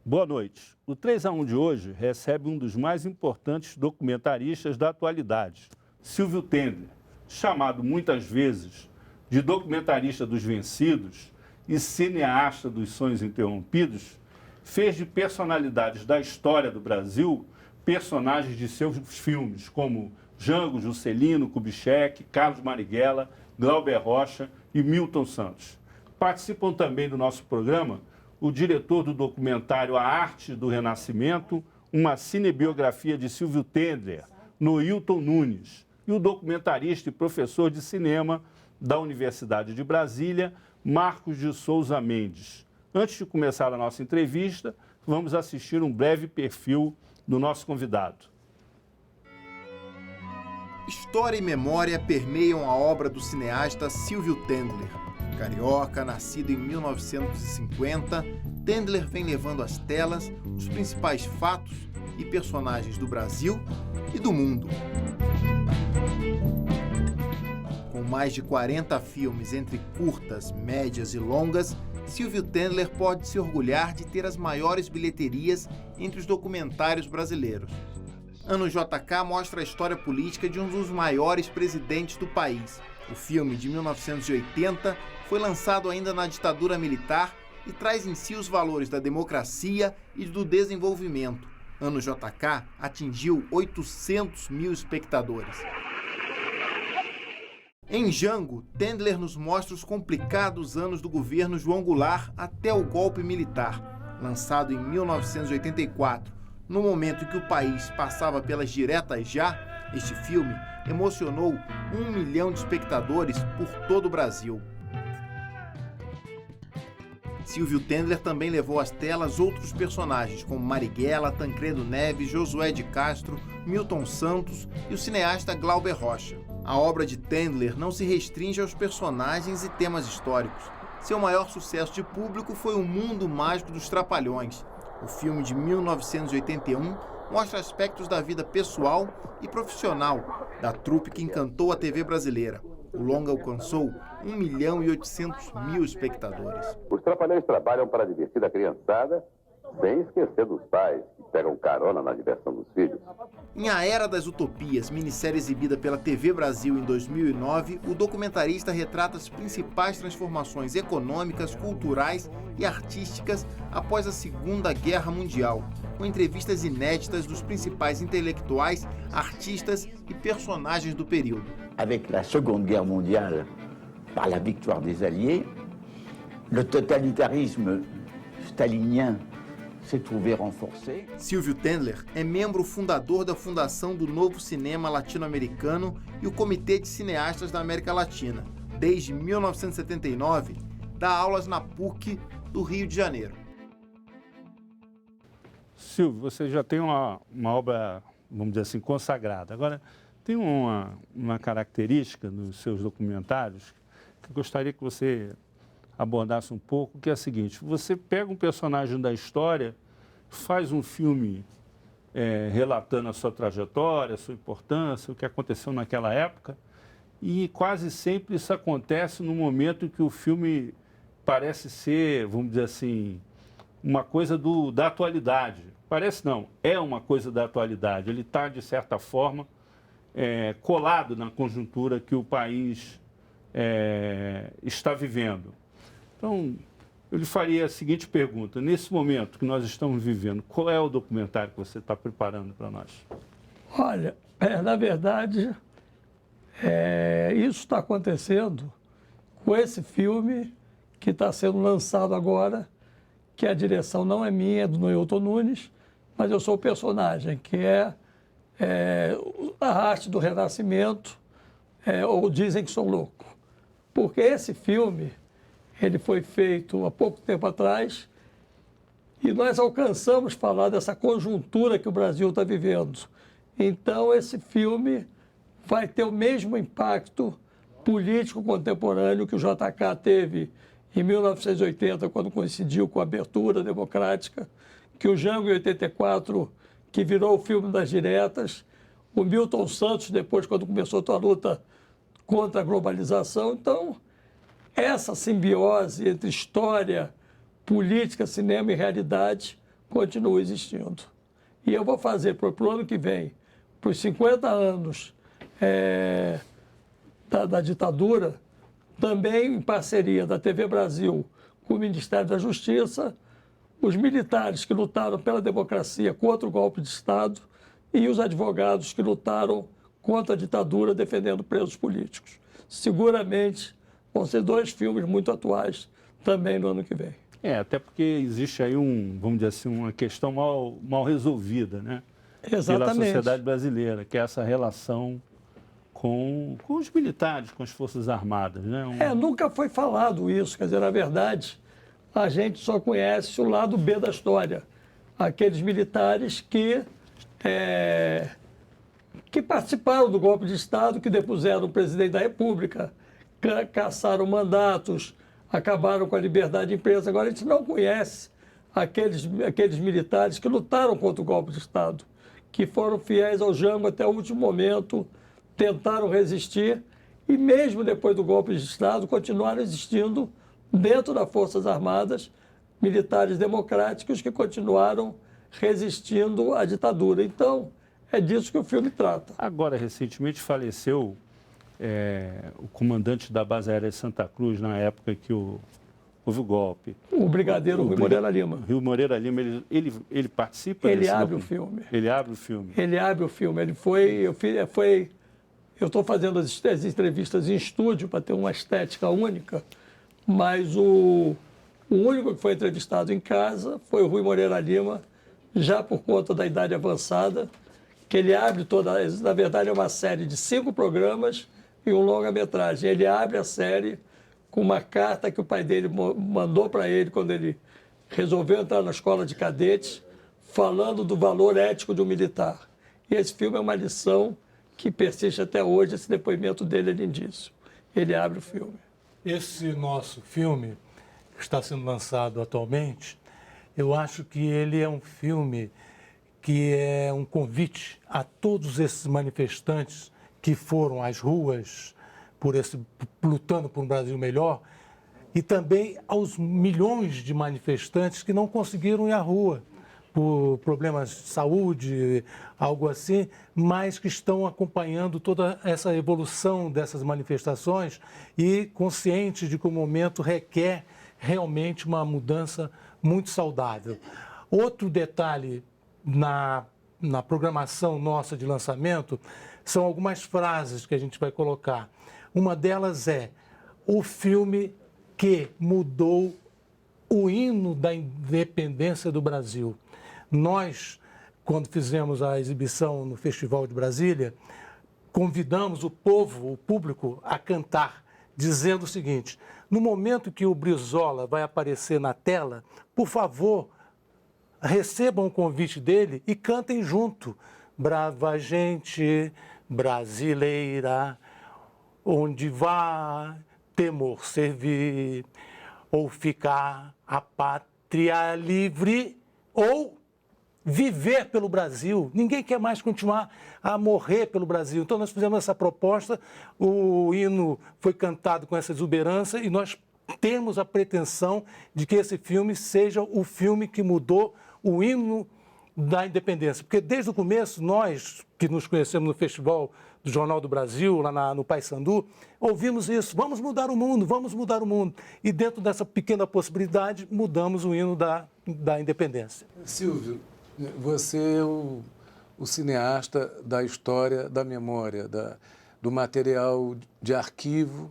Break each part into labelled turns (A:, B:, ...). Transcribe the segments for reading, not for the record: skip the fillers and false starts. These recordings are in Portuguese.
A: Boa noite. O 3x1 de hoje recebe um dos mais importantes documentaristas da atualidade, Silvio Tendler, chamado muitas vezes de documentarista dos vencidos e cineasta dos sonhos interrompidos, fez de personalidades da história do Brasil personagens de seus filmes, como Jango, Juscelino, Kubitschek, Carlos Marighella, Glauber Rocha e Milton Santos. Participam também do nosso programa o diretor do documentário A Arte do Renascimento, uma cinebiografia de Silvio Tendler, Noilton Nunes, e o documentarista e professor de cinema da Universidade de Brasília, Marcos de Souza Mendes. Antes de começar a nossa entrevista, vamos assistir um breve perfil do nosso convidado.
B: História e memória permeiam a obra do cineasta Silvio Tendler. Carioca, nascido em 1950, Tendler vem levando às telas os principais fatos e personagens do Brasil e do mundo. Com mais de 40 filmes entre curtas, médias e longas, Silvio Tendler pode se orgulhar de ter as maiores bilheterias entre os documentários brasileiros. Ano JK mostra a história política de um dos maiores presidentes do país. O filme, de 1980, foi lançado ainda na ditadura militar e traz em si os valores da democracia e do desenvolvimento. Ano JK atingiu 800 mil espectadores. Em Jango, Tendler nos mostra os complicados anos do governo João Goulart até o golpe militar. Lançado em 1984, no momento em que o país passava pelas diretas já, este filme emocionou 1 milhão de espectadores por todo o Brasil. Silvio Tendler também levou às telas outros personagens, como Marighella, Tancredo Neves, Josué de Castro, Milton Santos e o cineasta Glauber Rocha. A obra de Tendler não se restringe aos personagens e temas históricos. Seu maior sucesso de público foi O Mundo Mágico dos Trapalhões. O filme de 1981 mostra aspectos da vida pessoal e profissional da trupe que encantou a TV brasileira. O longa alcançou 1 milhão e 800 mil espectadores.
C: Os Trapalhões trabalham para divertir a criançada, sem esquecer dos pais, que pegam carona na diversão dos filhos.
B: Em A Era das Utopias, minissérie exibida pela TV Brasil em 2009, o documentarista retrata as principais transformações econômicas, culturais e artísticas após a Segunda Guerra Mundial, com entrevistas inéditas dos principais intelectuais, artistas e personagens do período.
D: Avec la Seconde Guerre mondiale, par la victoire des Alliés, le totalitarisme stalinien s'est trouvé renforcé.
B: Silvio Tendler é membro fundador da Fundação do Novo Cinema Latino-Americano e o Comitê de Cineastas da América Latina. Desde 1979, dá aulas na PUC do Rio de Janeiro.
A: Silvio, você já tem uma obra, vamos dizer assim, consagrada. Agora, tem uma característica nos seus documentários que eu gostaria que você abordasse um pouco, que é a seguinte: você pega um personagem da história, faz um filme relatando a sua trajetória, a sua importância, o que aconteceu naquela época, e quase sempre isso acontece no momento em que o filme parece ser, vamos dizer assim, uma coisa da atualidade. Parece não, é uma coisa da atualidade. Ele está, de certa forma, colado na conjuntura que o país está vivendo. Então, eu lhe faria a seguinte pergunta: nesse momento que nós estamos vivendo, qual é o documentário que você está preparando para nós?
E: Olha, na verdade, isso está acontecendo com esse filme que está sendo lançado agora, que a direção não é minha, é do Noilton Nunes, mas eu sou o personagem, que é A Arte do Renascimento, ou Dizem que Sou Louco. Porque esse filme, ele foi feito há pouco tempo atrás e nós alcançamos falar dessa conjuntura que o Brasil está vivendo. Então, esse filme vai ter o mesmo impacto político contemporâneo que o JK teve em 1980, quando coincidiu com a abertura democrática, que o Jango, em 84, que virou o filme das diretas, o Milton Santos, depois, quando começou a luta contra a globalização. Então, essa simbiose entre história, política, cinema e realidade continua existindo. E eu vou fazer para o ano que vem, para os 50 anos da ditadura, também em parceria da TV Brasil com o Ministério da Justiça, os militares que lutaram pela democracia contra o golpe de Estado e os advogados que lutaram contra a ditadura defendendo presos políticos. Seguramente vão ser 2 filmes muito atuais também no ano que vem.
A: Até porque existe aí vamos dizer assim, uma questão mal resolvida, né?
E: Exatamente.
A: Pela sociedade brasileira, que é essa relação com os militares, com as Forças Armadas, né?
E: Nunca foi falado isso, quer dizer, na verdade, a gente só conhece o lado B da história. Aqueles militares que participaram do golpe de Estado, que depuseram o presidente da República, caçaram mandatos, acabaram com a liberdade de imprensa. Agora, a gente não conhece aqueles militares que lutaram contra o golpe de Estado, que foram fiéis ao Jango até o último momento, tentaram resistir e, mesmo depois do golpe de Estado, continuaram existindo dentro das Forças Armadas militares democráticos que continuaram resistindo à ditadura. Então, é disso que o filme trata.
A: Agora, recentemente faleceu o comandante da base aérea de Santa Cruz, na época que houve o golpe.
E: O brigadeiro Rui Moreira Lima.
A: Rui Moreira Lima, ele participa
E: Ele
A: desse
E: abre o filme.
A: Ele abre o filme.
E: Ele abre o filme. Eu estou fazendo as entrevistas em estúdio para ter uma estética única, mas o único que foi entrevistado em casa foi o Rui Moreira Lima, já por conta da idade avançada, que ele abre na verdade é uma série de 5 programas e um longa-metragem. Ele abre a série com uma carta que o pai dele mandou para ele quando ele resolveu entrar na escola de cadetes, falando do valor ético de um militar. E esse filme é uma lição que persiste até hoje, esse depoimento dele é lindíssimo. Ele abre o filme.
F: Esse nosso filme, que está sendo lançado atualmente, eu acho que ele é um filme que é um convite a todos esses manifestantes que foram às ruas lutando por um Brasil melhor, e também aos milhões de manifestantes que não conseguiram ir à rua por problemas de saúde, algo assim, mas que estão acompanhando toda essa evolução dessas manifestações e conscientes de que o momento requer realmente uma mudança muito saudável. Outro detalhe na programação nossa de lançamento são algumas frases que a gente vai colocar. Uma delas é o filme que mudou o hino da independência do Brasil. Nós, quando fizemos a exibição no Festival de Brasília, convidamos o povo, o público, a cantar, dizendo o seguinte: no momento que o Brizola vai aparecer na tela, por favor, recebam o convite dele e cantem junto. Brava gente brasileira, onde vá temor servir, ou ficar a pátria livre, ou viver pelo Brasil. Ninguém quer mais continuar a morrer pelo Brasil. Então nós fizemos essa proposta, o hino foi cantado com essa exuberância e nós temos a pretensão de que esse filme seja o filme que mudou o hino da independência. Porque desde o começo, nós que nos conhecemos no Festival do Jornal do Brasil, lá no Paissandu, ouvimos isso: vamos mudar o mundo, vamos mudar o mundo. E dentro dessa pequena possibilidade, mudamos o hino da independência.
G: Silvio, você é o cineasta da história, da memória, do material de arquivo.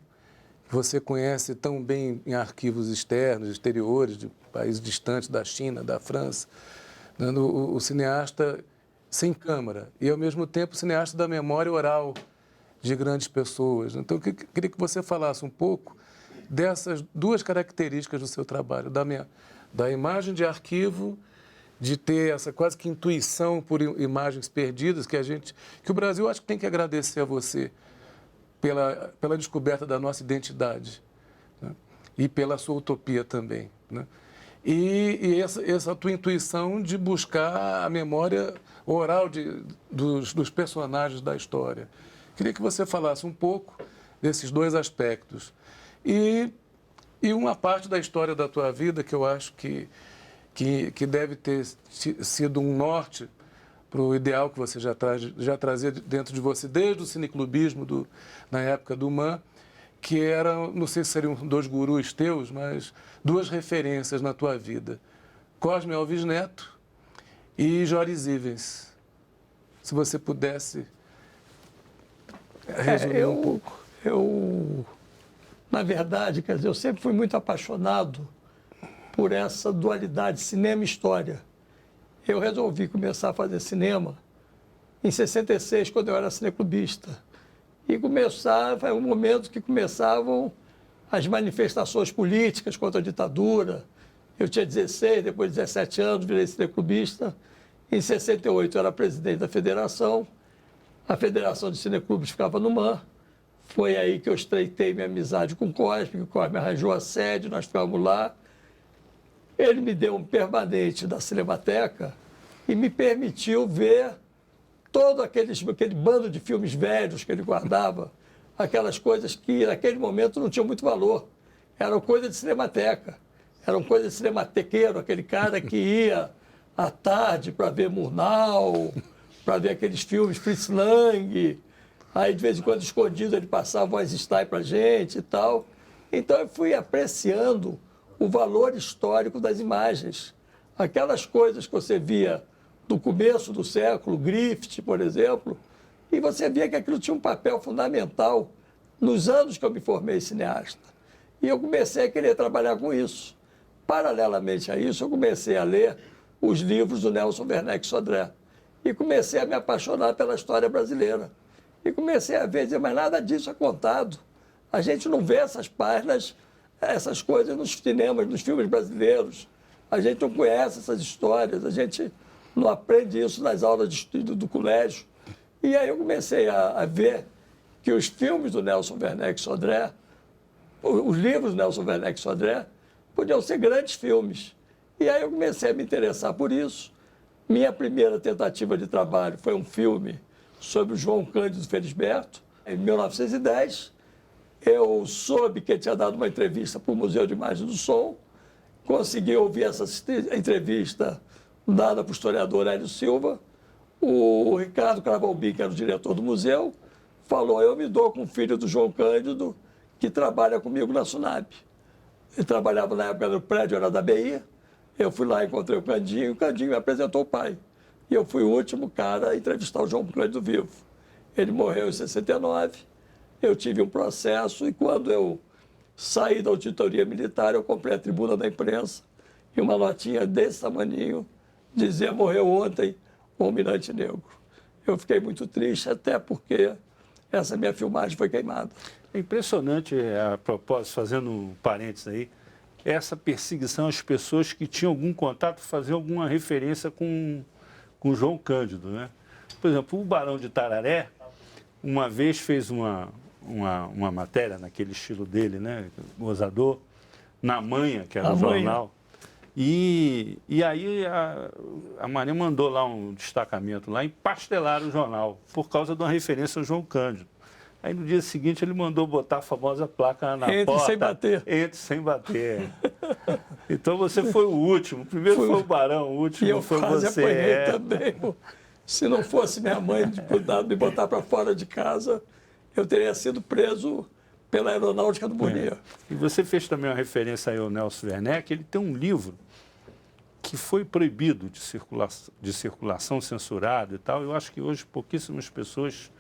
G: Você conhece tão bem em arquivos externos, exteriores, de países distantes da China, da França, o cineasta sem câmara e, ao mesmo tempo, o cineasta da memória oral de grandes pessoas. Então, eu queria que você falasse um pouco dessas 2 características do seu trabalho, da imagem de arquivo, de ter essa quase que intuição por imagens perdidas, que o Brasil acho que tem que agradecer a você pela descoberta da nossa identidade, né? E pela sua utopia também, né? E essa tua intuição de buscar a memória oral dos personagens da história. Queria que você falasse um pouco desses dois aspectos. E uma parte da história da tua vida que eu acho que deve ter sido um norte para o ideal que você já trazia dentro de você, desde o cineclubismo na época do MAN, que eram, não sei se seriam 2 gurus teus, mas 2 referências na tua vida. Cosme Alves Neto e Joris Ivens. Se você pudesse resumir um pouco.
E: Na verdade, quer dizer, eu sempre fui muito apaixonado por essa dualidade cinema e história. Eu resolvi começar a fazer cinema em 66, quando eu era cineclubista. E foi um momento que começavam as manifestações políticas contra a ditadura. Eu tinha 16, depois de 17 anos, virei cineclubista. Em 68, eu era presidente da federação. A Federação de Cineclubes ficava no MAN. Foi aí que eu estreitei minha amizade com o Cosme. O Cosme arranjou a sede, nós ficamos lá. Ele me deu um permanente da Cinemateca e me permitiu ver todo aquele bando de filmes velhos que ele guardava, aquelas coisas que naquele momento não tinham muito valor. Eram coisas de Cinemateca, eram coisas de cinematequeiro, aquele cara que ia à tarde para ver Murnau, para ver aqueles filmes Fritz Lang. Aí, de vez em quando, escondido, ele passava um Eisenstein para a gente e tal. Então, eu fui apreciando o valor histórico das imagens. Aquelas coisas que você via do começo do século, Griffith, por exemplo, e você via que aquilo tinha um papel fundamental nos anos que eu me formei cineasta. E eu comecei a querer trabalhar com isso. Paralelamente a isso, eu comecei a ler os livros do Nelson Werneck Sodré. E comecei a me apaixonar pela história brasileira. E comecei a ver, dizer, mas nada disso é contado. A gente não vê essas páginas, essas coisas nos cinemas, nos filmes brasileiros. A gente não conhece essas histórias, a gente não aprende isso nas aulas de estudo do colégio. E aí eu comecei a ver que os filmes do Nelson Werneck Sodré, os livros do Nelson Werneck Sodré, podiam ser grandes filmes. E aí eu comecei a me interessar por isso. Minha primeira tentativa de trabalho foi um filme sobre o João Cândido Felisberto, em 1910. Eu soube que ele tinha dado uma entrevista para o Museu de Imagem do Som, consegui ouvir essa entrevista dada para o historiador Hélio Silva. O Ricardo Cravalbim, que era o diretor do museu, falou: eu me dou com o filho do João Cândido, que trabalha comigo na SUNAB. Ele trabalhava na época no prédio, era da BI. Eu fui lá, encontrei o Candinho me apresentou o pai. E eu fui o último cara a entrevistar o João Cândido vivo. Ele morreu em 69, eu tive um processo e quando eu saí da auditoria militar, eu comprei a tribuna da imprensa e uma notinha desse tamaninho dizia: morreu ontem o Almirante Negro. Eu fiquei muito triste, até porque essa minha filmagem foi queimada.
A: É impressionante, a propósito, fazendo um parênteses aí, essa perseguição às pessoas que tinham algum contato, fazer alguma referência com João Cândido, né? Por exemplo, o Barão de Tararé, uma vez fez uma matéria naquele estilo dele, né? Gozador, na Manha, que era um jornal. E aí a Marinha mandou lá um destacamento lá e pastelaram o jornal, por causa de uma referência ao João Cândido. Aí no dia seguinte ele mandou botar a famosa placa na porta.
E: Entre sem bater.
A: Entre sem bater. Então você foi o último. Primeiro foi o Barão, o último
E: e eu
A: foi
E: quase
A: você.
E: apanhei também. Se não fosse minha mãe me botar para fora de casa, eu teria sido preso pela aeronáutica do Bonnier.
A: E você fez também uma referência aí ao Nelson Werneck. Ele tem um livro que foi proibido de circulação, censurado e tal. Eu acho que hoje pouquíssimas pessoas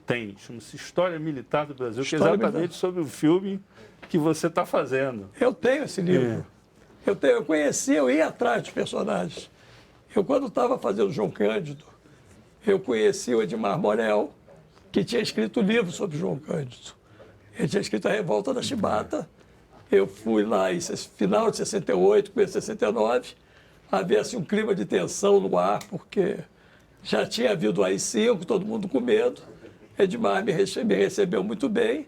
A: têm. Chama-se História Militar do Brasil, que é exatamente sobre o filme que você está fazendo.
E: Eu tenho esse livro. Eu conheci, eu ia atrás dos personagens. Eu, quando estava fazendo João Cândido, eu conheci o Edmar Morel, que tinha escrito um livro sobre João Cândido. Ele tinha escrito A Revolta da Chibata. Eu fui lá em final de 68, começo de 69, havia assim, um clima de tensão no ar, porque já tinha havido o AI-5, todo mundo com medo. Edmar me recebeu muito bem,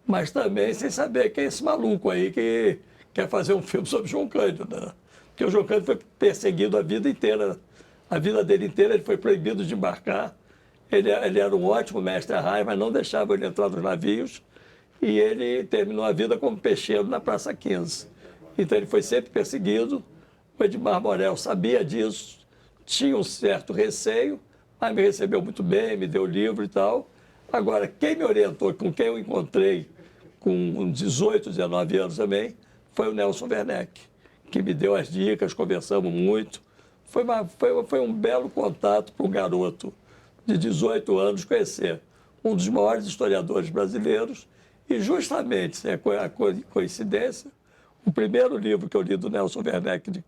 E: mas também sem saber quem é esse maluco aí que quer fazer um filme sobre João Cândido, né? Porque o João Cândido foi perseguido a vida inteira. A vida dele inteira ele foi proibido de embarcar. Ele era um ótimo mestre arraia, mas não deixava ele entrar nos navios. e ele terminou a vida como peixeiro na Praça 15. Então ele foi sempre perseguido, o Edmar Morel sabia disso, tinha um certo receio, mas me recebeu muito bem, me deu livro e tal. Agora, quem me orientou, com quem eu encontrei com 18, 19 anos também, foi o Nelson Werneck, que me deu as dicas, conversamos muito. Foi um belo contato para um garoto de 18 anos conhecer um dos maiores historiadores brasileiros e justamente, a coincidência, o primeiro livro que eu li do Nelson Werneck de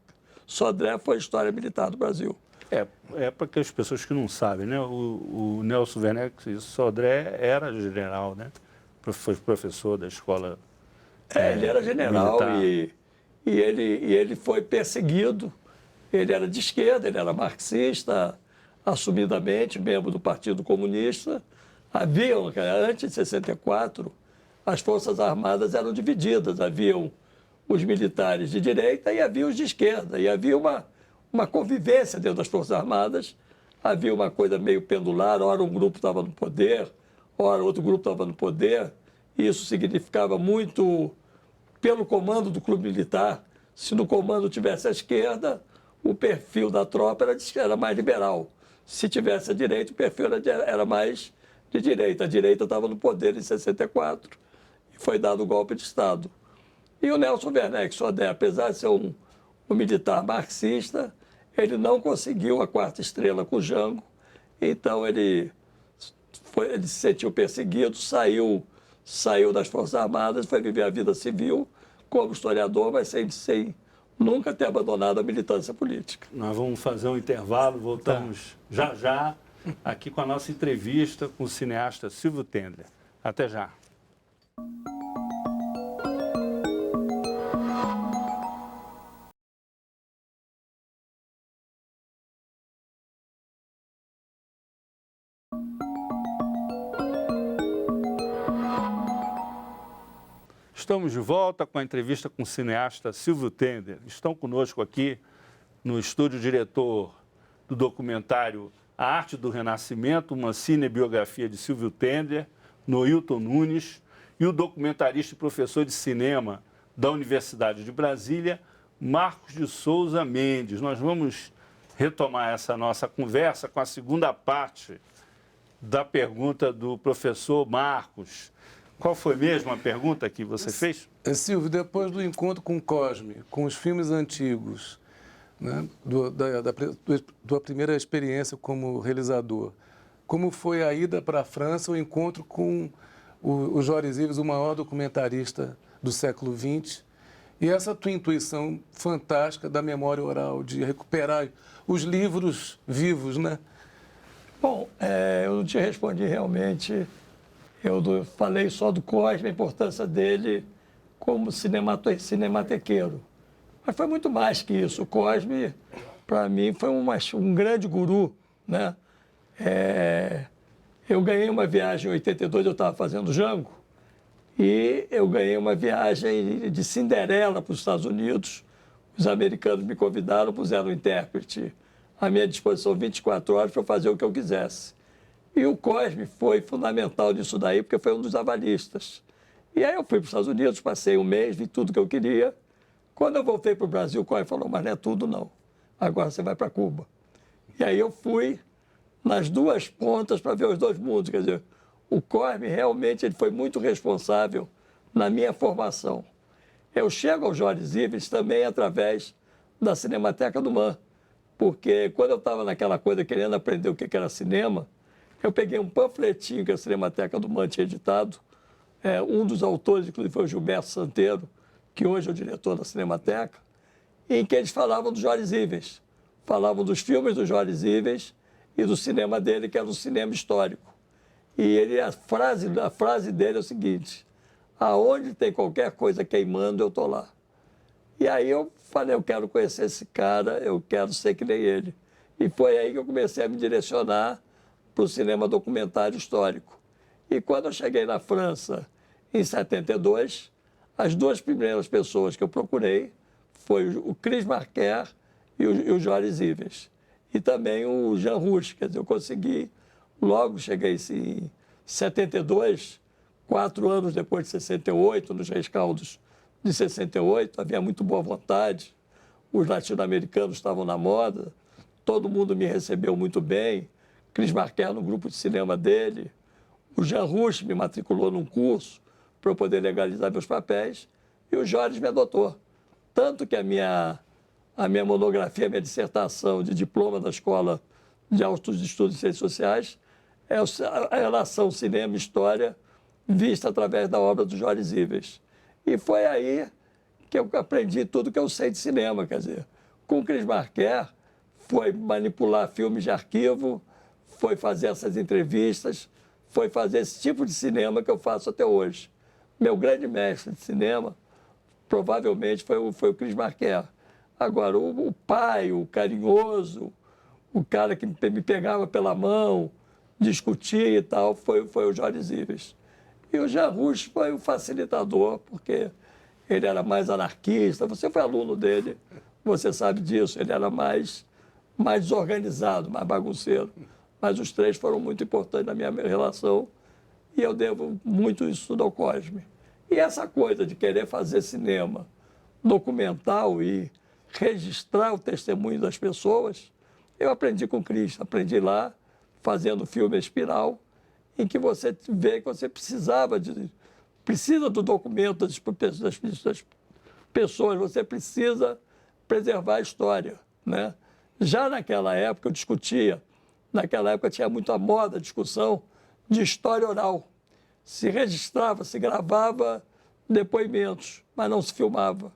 E: Sodré foi História Militar do Brasil.
A: É para que as pessoas que não sabem, né? O Nelson Werneck Sodré era general, né? Foi professor da escola
E: ele era general
A: militar.
E: e ele foi perseguido. Ele era de esquerda, ele era marxista, assumidamente, membro do Partido Comunista. Antes de 64, as Forças Armadas eram divididas. Haviam os militares de direita e havia os de esquerda. E havia uma convivência dentro das Forças Armadas. Havia uma coisa meio pendular, ora um grupo estava no poder, ora outro grupo estava no poder. Isso significava muito pelo comando do clube militar. Se no comando tivesse a esquerda, o perfil da tropa era mais liberal. Se tivesse a direita, o perfil era mais de direita. A direita estava no poder em 64 e foi dado o golpe de Estado. E o Nelson Werneck Sodré, apesar de ser um militar marxista, ele não conseguiu a 4ª estrela com o Jango, então ele se sentiu perseguido, saiu das Forças Armadas, foi viver a vida civil como historiador, mas sem nunca ter abandonado a militância política.
A: Nós vamos fazer um intervalo, voltamos já aqui com a nossa entrevista com o cineasta Silvio Tendler. Até já. Estamos de volta com a entrevista com o cineasta Silvio Tendler. Estão conosco aqui no estúdio o diretor do documentário A Arte do Renascimento, uma cinebiografia de Silvio Tendler, Noilton Nunes, e o documentarista e professor de cinema da Universidade de Brasília, Marcos de Souza Mendes. Nós vamos retomar essa nossa conversa com a segunda parte da pergunta do professor Marcos. Qual foi mesmo a pergunta que você fez?
G: Silvio, depois do encontro com Cosme, com os filmes antigos, né, da primeira experiência como realizador, como foi a ida para a França, o encontro com o Joris Ivers, o maior documentarista do século XX, e essa tua intuição fantástica da memória oral, de recuperar os livros vivos, né?
E: Bom, eu não te respondi realmente. Eu falei só do Cosme, a importância dele como cinematequeiro. Mas foi muito mais que isso. O Cosme, para mim, foi um grande guru, né? Eu ganhei uma viagem em 82, eu estava fazendo Jango, e eu ganhei uma viagem de Cinderela para os Estados Unidos. Os americanos me convidaram, puseram um intérprete à minha disposição 24 horas para eu fazer o que eu quisesse. E o Cosme foi fundamental nisso daí, porque foi um dos avalistas. E aí eu fui para os Estados Unidos, passei um mês, vi tudo que eu queria. Quando eu voltei para o Brasil, o Cosme falou, mas não é tudo não, agora você vai para Cuba. E aí eu fui nas duas pontas para ver os dois mundos. Quer dizer, o Cosme realmente ele foi muito responsável na minha formação. Eu chego ao Joris Ivers também através da Cinemateca do MAN, porque quando eu estava naquela coisa querendo aprender o que era cinema, eu peguei um panfletinho que a Cinemateca do MAN tinha editado. Um dos autores, inclusive, foi o Gilberto Santeiro, que hoje é o diretor da Cinemateca, em que eles falavam do Joris Ivers. Falavam dos filmes do Joris Ivers e do cinema dele, que era um cinema histórico. E a frase dele é o seguinte, aonde tem qualquer coisa queimando, eu estou lá. E aí eu falei, eu quero conhecer esse cara, eu quero ser que nem ele. E foi aí que eu comecei a me direcionar para o cinema documentário histórico. E quando eu cheguei na França, em 72, as duas primeiras pessoas que eu procurei foi o Chris Marker e o Joris Ivers. E também o Jean Rouch. Quer dizer, eu consegui, logo cheguei em 72, 4 anos depois de 68, nos rescaldos de 68, havia muito boa vontade, os latino-americanos estavam na moda, todo mundo me recebeu muito bem, Cris Marquer no grupo de cinema dele, o Jean Rouch me matriculou num curso para eu poder legalizar meus papéis, e o Jorge me adotou. Tanto que a minha monografia, a minha dissertação de diploma da Escola de Altos Estudos de Ciências Sociais é a relação cinema e história vista através da obra do Jorge Zíveis. E foi aí que eu aprendi tudo que eu sei de cinema, quer dizer, com o Cris Marquer, foi manipular filmes de arquivo, foi fazer essas entrevistas, foi fazer esse tipo de cinema que eu faço até hoje. Meu grande mestre de cinema, provavelmente, foi o Cris Marquer. Agora, o pai, o carinhoso, o cara que me pegava pela mão, discutia e tal, foi o Jorge Zíveis. E o Jean Rouch foi o facilitador, porque ele era mais anarquista. Você foi aluno dele, você sabe disso. Ele era mais desorganizado, mais bagunceiro. Mas os 3 foram muito importantes na minha relação e eu devo muito isso tudo ao Cosme. E essa coisa de querer fazer cinema documental e registrar o testemunho das pessoas, eu aprendi com o Cris, aprendi lá, fazendo o filme Espiral, em que você vê que você precisa do documento das pessoas, você precisa preservar a história, né? Já naquela época eu discutia, naquela época tinha muita moda, discussão de história oral. Se registrava, se gravava depoimentos, mas não se filmava.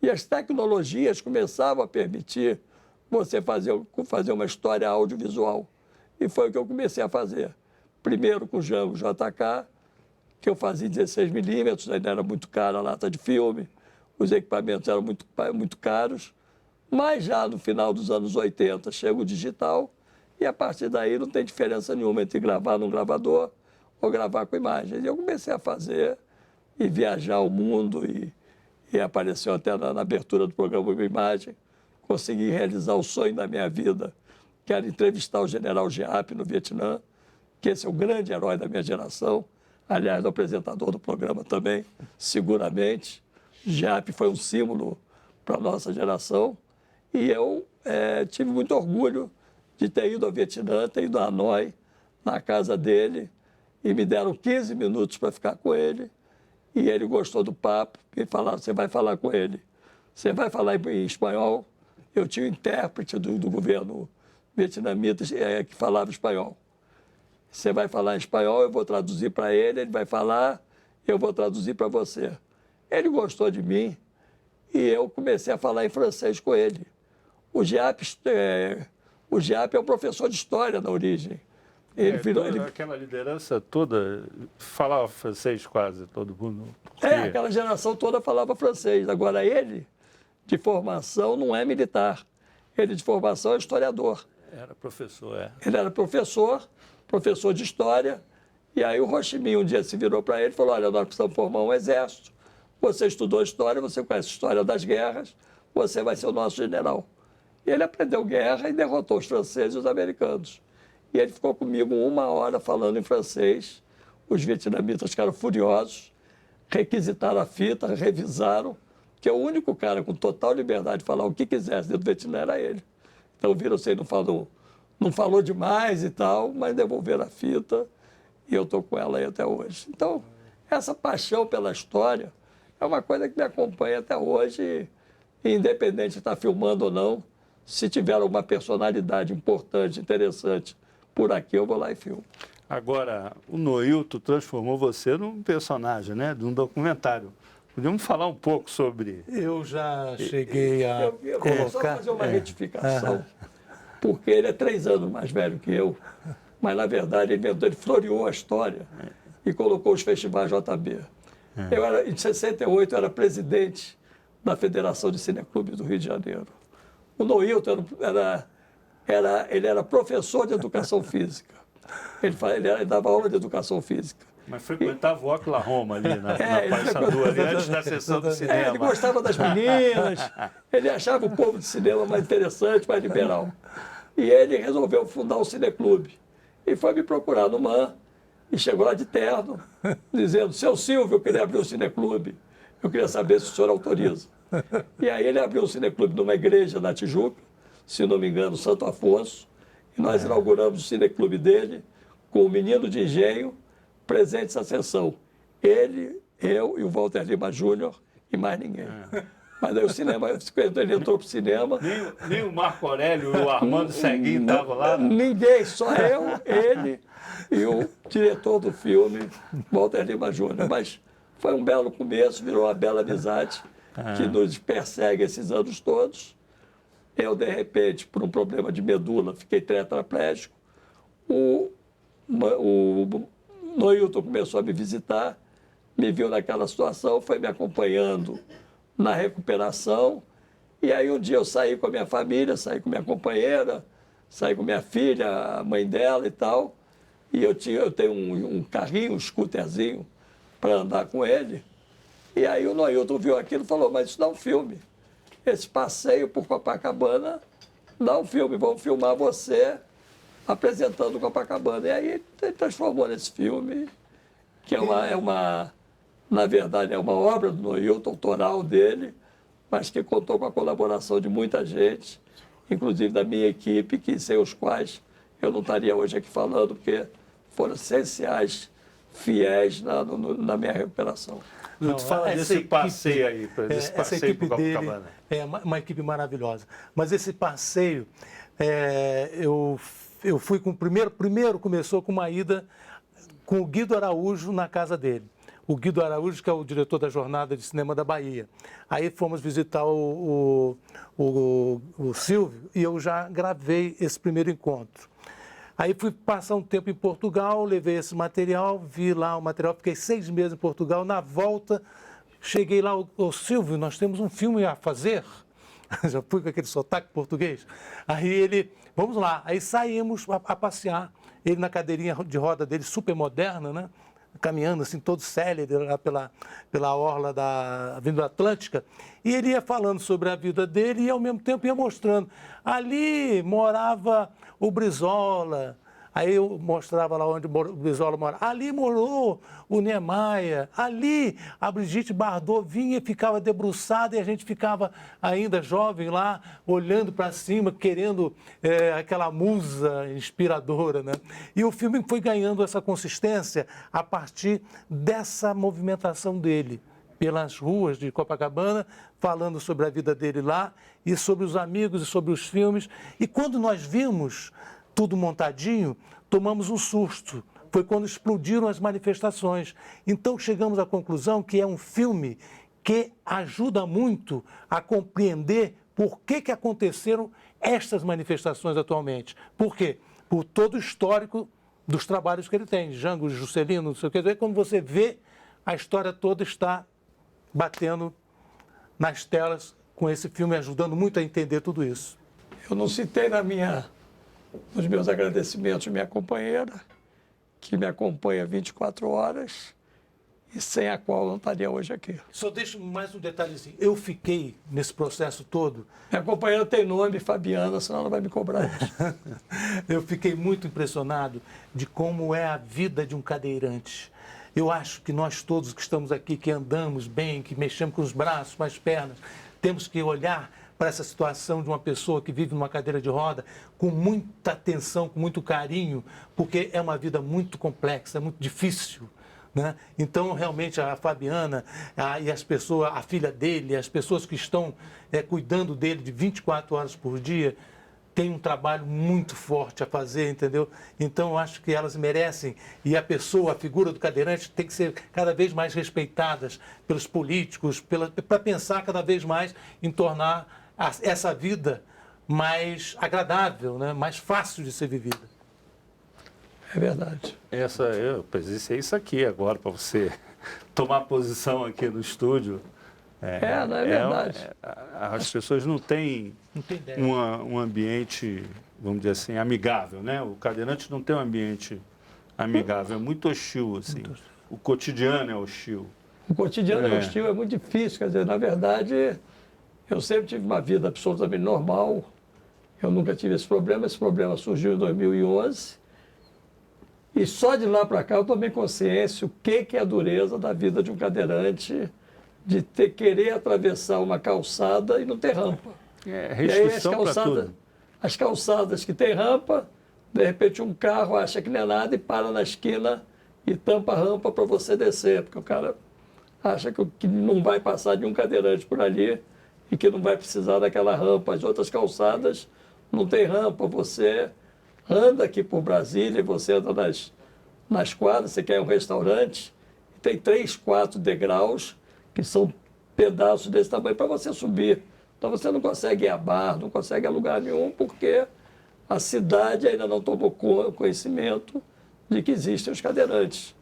E: E as tecnologias começavam a permitir você fazer uma história audiovisual. E foi o que eu comecei a fazer. Primeiro com o Django JK, que eu fazia 16mm, ainda era muito cara a lata de filme, os equipamentos eram muito caros, mas já no final dos anos 80 chega o digital e a partir daí não tem diferença nenhuma entre gravar num gravador ou gravar com imagens. E eu comecei a fazer e viajar o mundo e apareceu até na abertura do programa Uma Imagem, consegui realizar o sonho da minha vida, que era entrevistar o general Giap no Vietnã, que esse é o grande herói da minha geração, aliás, o apresentador do programa também, seguramente. Giap foi um símbolo para a nossa geração e eu tive muito orgulho de ter ido ao Vietnã, ter ido a Hanoi, na casa dele, e me deram 15 minutos para ficar com ele, e ele gostou do papo, e falava, você vai falar com ele. Você vai falar em espanhol? Eu tinha um intérprete do governo vietnamita que falava espanhol. Você vai falar em espanhol, eu vou traduzir para ele, ele vai falar, eu vou traduzir para você. Ele gostou de mim e eu comecei a falar em francês com ele. O Giap é um professor de história na origem.
A: Aquela liderança toda falava francês quase, todo mundo.
E: Aquela geração toda falava francês. Agora ele, de formação, não é militar. Ele, de formação, é historiador.
A: Era professor,
E: Ele era professor de história, e aí o Ho Chi Minh um dia se virou para ele e falou, olha, nós precisamos formar um exército, você estudou história, você conhece a história das guerras, você vai ser o nosso general. E ele aprendeu guerra e derrotou os franceses e os americanos. E ele ficou comigo 1 hora falando em francês, os vietnamitas ficaram furiosos, requisitaram a fita, revisaram, que o único cara com total liberdade de falar o que quisesse dentro do Vietnã era ele. Então viram, você não falou demais e tal, mas devolveram a fita e eu estou com ela aí até hoje. Então, essa paixão pela história é uma coisa que me acompanha até hoje, e independente de estar filmando ou não, se tiver uma personalidade importante, interessante por aqui, eu vou lá e filmo.
A: Agora, o Noilton transformou você num personagem, né, de um documentário. Podemos falar um pouco sobre...
F: Eu já cheguei a colocar...
E: Só fazer uma retificação, porque ele é 3 anos mais velho que eu, mas, na verdade, ele floreou a história e colocou os festivais JB. Em 68, eu era presidente da Federação de Cineclubes do Rio de Janeiro. O Noilton ele era professor de educação física. Ele dava aula de educação física.
A: Mas frequentava o Oklahoma ali na Paissandu, ali antes da sessão do cinema.
E: Ele gostava das meninas, ele achava o povo de cinema mais interessante, mais liberal. E ele resolveu fundar um cineclube. E foi me procurar no MAN, e chegou lá de terno, dizendo, seu Silvio, eu queria abrir um cineclube, eu queria saber se o senhor autoriza. E aí ele abriu um cineclube numa igreja na Tijuca, se não me engano, Santo Afonso, e nós inauguramos o cineclube dele com o Menino de Engenho, Presentes Ascensão. Ele, eu e o Walter Lima Júnior e mais ninguém. Mas aí o cinema, quando ele entrou para o cinema...
A: Nem o Marco Aurélio e o Armando Seguin estavam lá? Não?
E: Ninguém, só eu, ele e o diretor do filme, Walter Lima Júnior. Mas foi um belo começo, virou uma bela amizade que nos persegue esses anos todos. Eu, de repente, por um problema de medula, fiquei tetraplégico. O Noilton começou a me visitar, me viu naquela situação, foi me acompanhando na recuperação. E aí um dia eu saí com a minha família, saí com minha companheira, saí com minha filha, a mãe dela e tal. E eu tenho um carrinho, um scooterzinho, para andar com ele. E aí o Noilton viu aquilo e falou, mas isso dá um filme. Esse passeio por Copacabana dá um filme, vamos filmar você apresentando Copacabana. E aí ele transformou nesse filme, que na verdade, é uma obra do Noilton, autoral dele, mas que contou com a colaboração de muita gente, inclusive da minha equipe, que sem os quais eu não estaria hoje aqui falando, porque foram essenciais, fiéis na minha recuperação.
A: Não, fala desse passeio aí, desse passeio
F: essa equipe
A: por
F: dele
A: Copacabana.
F: é uma equipe maravilhosa. Mas esse passeio, eu fui com o primeiro começou com uma ida com o Guido Araújo na casa dele. O Guido Araújo, que é o diretor da Jornada de Cinema da Bahia. Aí fomos visitar o Silvio e eu já gravei esse primeiro encontro. Aí fui passar um tempo em Portugal, levei esse material, vi lá o material, fiquei 6 meses em Portugal. Na volta, cheguei lá, ô Silvio, nós temos um filme a fazer. Já fui com aquele sotaque português. Aí ele, vamos lá. Aí saímos a passear. Ele na cadeirinha de roda dele, super moderna, né? Caminhando assim, todo célebre lá pela orla da Avenida Atlântica. E ele ia falando sobre a vida dele e, ao mesmo tempo, ia mostrando. Ali morava o Brizola. Aí eu mostrava lá onde o Brizola morava. Ali morou o Niemeyer. Ali a Brigitte Bardot vinha e ficava debruçada e a gente ficava ainda jovem lá, olhando para cima, querendo aquela musa inspiradora, né? E o filme foi ganhando essa consistência a partir dessa movimentação dele pelas ruas de Copacabana, falando sobre a vida dele lá e sobre os amigos e sobre os filmes. E quando nós vimos tudo montadinho, tomamos um susto. Foi quando explodiram as manifestações. Então chegamos à conclusão que é um filme que ajuda muito a compreender por que aconteceram estas manifestações atualmente. Por quê? Por todo o histórico dos trabalhos que ele tem, Django, Juscelino, não sei o que. Quando você vê, a história toda está batendo nas telas com esse filme, ajudando muito a entender tudo isso.
E: Eu não citei nos meus agradecimentos minha companheira, que me acompanha 24 horas e sem a qual eu não estaria hoje aqui.
F: Só deixo mais um detalhezinho. Eu fiquei nesse processo todo...
E: Minha companheira tem nome, Fabiana, senão ela vai me cobrar.
F: Eu fiquei muito impressionado de como é a vida de um cadeirante. Eu acho que nós todos que estamos aqui, que andamos bem, que mexemos com os braços, com as pernas, temos que olhar para essa situação de uma pessoa que vive numa cadeira de roda com muita atenção, com muito carinho, porque é uma vida muito complexa, muito difícil, né? Então, realmente, a Fabiana e as pessoas, a filha dele, as pessoas que estão cuidando dele de 24 horas por dia, tem um trabalho muito forte a fazer, entendeu? Então, eu acho que elas merecem, e a pessoa, a figura do cadeirante, tem que ser cada vez mais respeitadas pelos políticos, para pensar cada vez mais em tornar essa vida mais agradável, né? Mais fácil de ser vivida.
E: É verdade.
A: Eu presenciei isso aqui agora, para você tomar posição aqui no estúdio.
E: Não é verdade.
A: As pessoas não têm um ambiente, vamos dizer assim, amigável, né? O cadeirante não tem um ambiente amigável, é muito hostil, assim. O cotidiano é hostil.
E: O cotidiano é hostil, é muito difícil. Quer dizer, na verdade, eu sempre tive uma vida absolutamente normal. Eu nunca tive esse problema. Esse problema surgiu em 2011. E só de lá para cá eu tomei consciência o que é a dureza da vida de um cadeirante, de querer atravessar uma calçada e não ter rampa.
A: Restrição para tudo.
E: As calçadas que tem rampa, de repente um carro acha que não é nada e para na esquina e tampa a rampa para você descer, porque o cara acha que não vai passar de um cadeirante por ali e que não vai precisar daquela rampa. As outras calçadas não tem rampa, você anda aqui por Brasília e você anda nas quadras, você quer um restaurante, e tem 3, 4 degraus que são pedaços desse tamanho para você subir. Então você não consegue ir a bar, não consegue a lugar nenhum, porque a cidade ainda não tomou conhecimento de que existem os cadeirantes.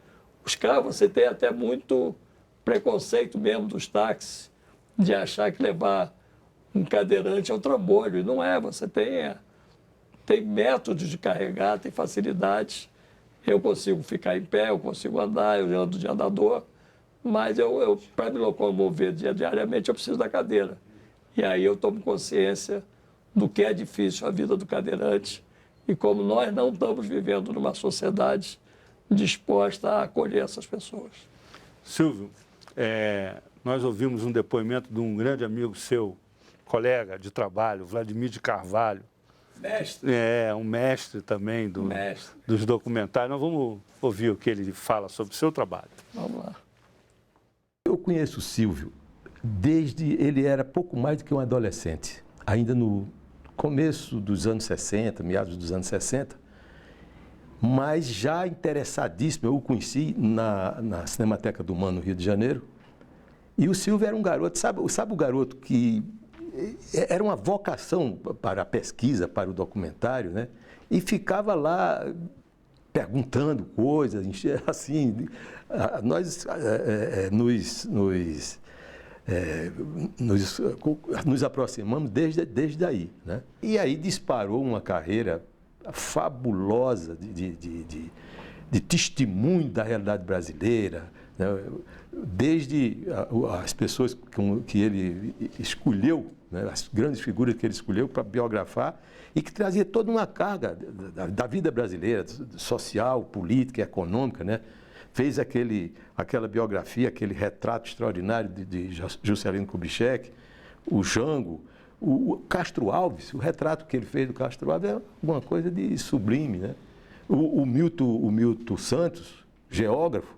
E: Os carros, você tem até muito preconceito mesmo dos táxis, de achar que levar um cadeirante é um trambolho. E não é, você tem métodos de carregar, tem facilidades. Eu consigo ficar em pé, eu consigo andar, eu ando de andador, mas para me locomover diariamente eu preciso da cadeira. E aí eu tomo consciência do que é difícil a vida do cadeirante e como nós não estamos vivendo numa sociedade disposta a acolher essas pessoas.
A: Silvio, nós ouvimos um depoimento de um grande amigo seu, colega de trabalho, Vladimir de Carvalho.
E: Mestre.
A: Um mestre também dos documentários. Nós vamos ouvir o que ele fala sobre o seu trabalho.
E: Vamos lá.
H: Eu conheço o Silvio desde ele era pouco mais do que um adolescente, ainda no começo dos anos 60, meados dos anos 60, mas já interessadíssimo. Eu o conheci na Cinemateca do MAN, no Rio de Janeiro, e o Silvio era um garoto, sabe o garoto que era uma vocação para a pesquisa, para o documentário, né? E ficava lá perguntando coisas, assim, nós nos aproximamos desde aí, né? E aí disparou uma carreira fabulosa de testemunho da realidade brasileira, né? Desde as pessoas que ele escolheu, né? As grandes figuras que ele escolheu para biografar e que trazia toda uma carga da vida brasileira, social, política, econômica, né? Fez aquela biografia, aquele retrato extraordinário de Juscelino Kubitschek, o Jango, o Castro Alves, o retrato que ele fez do Castro Alves é uma coisa de sublime, né? O Milton Santos, geógrafo,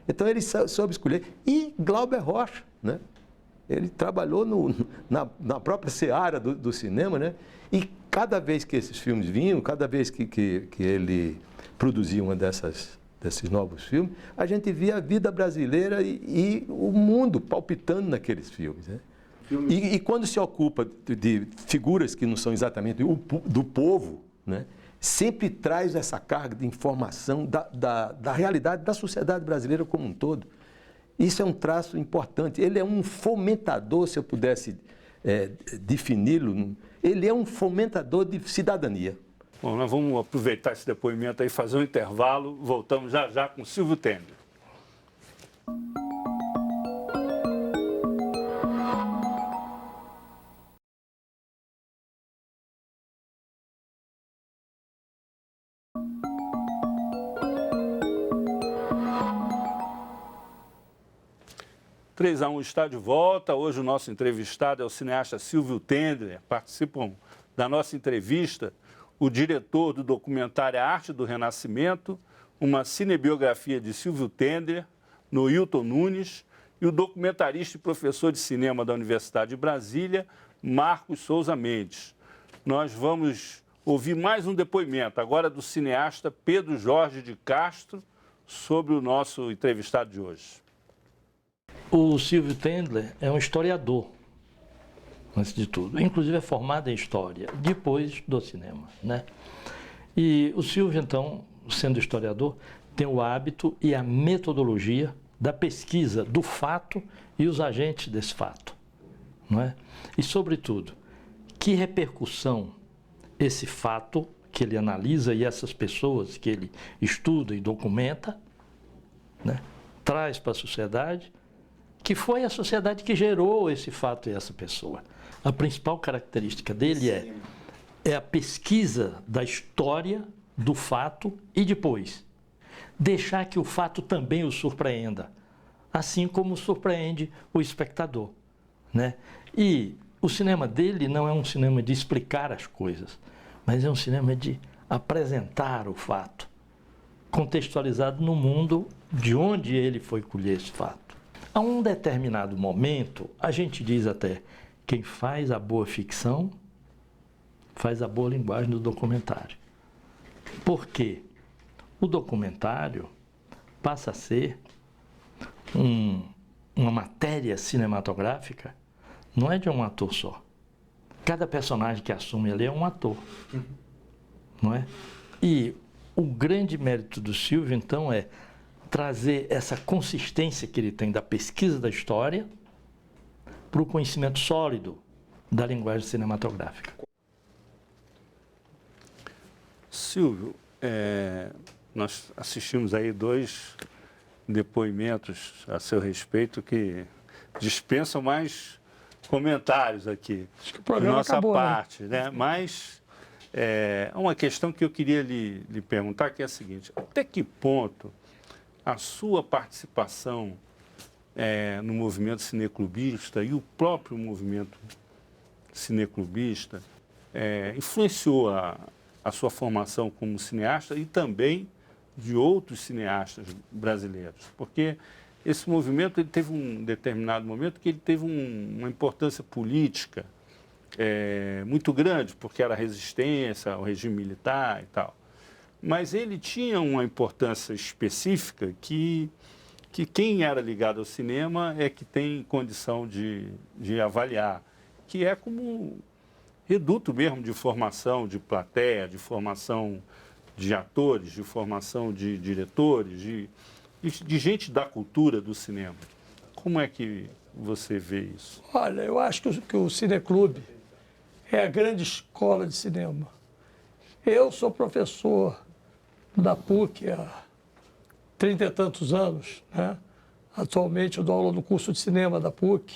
H: então ele soube escolher. E Glauber Rocha, né? Ele trabalhou na própria seara do cinema, né? E cada vez que esses filmes vinham, cada vez que ele produzia uma desses novos filmes, a gente via a vida brasileira e o mundo palpitando naqueles filmes, né? E quando se ocupa de figuras que não são exatamente do povo, né? Sempre traz essa carga de informação da realidade da sociedade brasileira como um todo. Isso é um traço importante. Ele é um fomentador, se eu pudesse defini-lo, ele é um fomentador de cidadania.
A: Bom, nós vamos aproveitar esse depoimento aí, fazer um intervalo, voltamos já com Silvio Tendler. Três a 1 está de volta. Hoje o nosso entrevistado é o cineasta Silvio Tendler. Participam da nossa entrevista o diretor do documentário A Arte do Renascimento, uma cinebiografia de Silvio Tendler, no Hilton Nunes, e o documentarista e professor de cinema da Universidade de Brasília, Marcos Souza Mendes. Nós vamos ouvir mais um depoimento, agora do cineasta Pedro Jorge de Castro, sobre o nosso entrevistado de hoje.
I: O Silvio Tendler é um historiador, antes de tudo. Inclusive é formado em História, depois do cinema, né? E o Silvio, então, sendo historiador, tem o hábito e a metodologia da pesquisa do fato e os agentes desse fato, não é? E, sobretudo, que repercussão esse fato que ele analisa e essas pessoas que ele estuda e documenta, né, traz para a sociedade, que foi a sociedade que gerou esse fato e essa pessoa. A principal característica dele é a pesquisa da história, do fato e depois. deixar que o fato também o surpreenda, assim como surpreende o espectador, né? E o cinema dele não é um cinema de explicar as coisas, mas é um cinema de apresentar o fato, contextualizado no mundo de onde ele foi colher esse fato. A um determinado momento, a gente diz até, quem faz a boa ficção faz a boa linguagem do documentário. Por quê? O documentário passa a ser uma matéria cinematográfica, não é de um ator só. Cada personagem que assume ali é um ator, não é? E o grande mérito do Silvio, então, é trazer essa consistência que ele tem da pesquisa da história para o conhecimento sólido da linguagem cinematográfica.
A: Silvio, nós assistimos aí 2 depoimentos a seu respeito que dispensam mais comentários aqui,
E: Acho que o programa
A: de nossa
E: acabou,
A: parte, né? Mas uma questão que eu queria lhe perguntar, que é a seguinte: até que ponto a sua participação no movimento cineclubista e o próprio movimento cineclubista influenciou a sua formação como cineasta e também de outros cineastas brasileiros? Porque esse movimento ele teve um determinado momento que ele teve uma importância política muito grande, porque era resistência ao regime militar e tal. Mas ele tinha uma importância específica que quem era ligado ao cinema é que tem condição de avaliar, que é como reduto mesmo de formação de plateia, de formação de atores, de formação de diretores, de gente da cultura do cinema. Como é que você vê isso?
E: Olha, eu acho que o Cineclube é a grande escola de cinema. Eu sou professor da PUC há 30 e tantos anos, né? Atualmente eu dou aula no curso de cinema da PUC.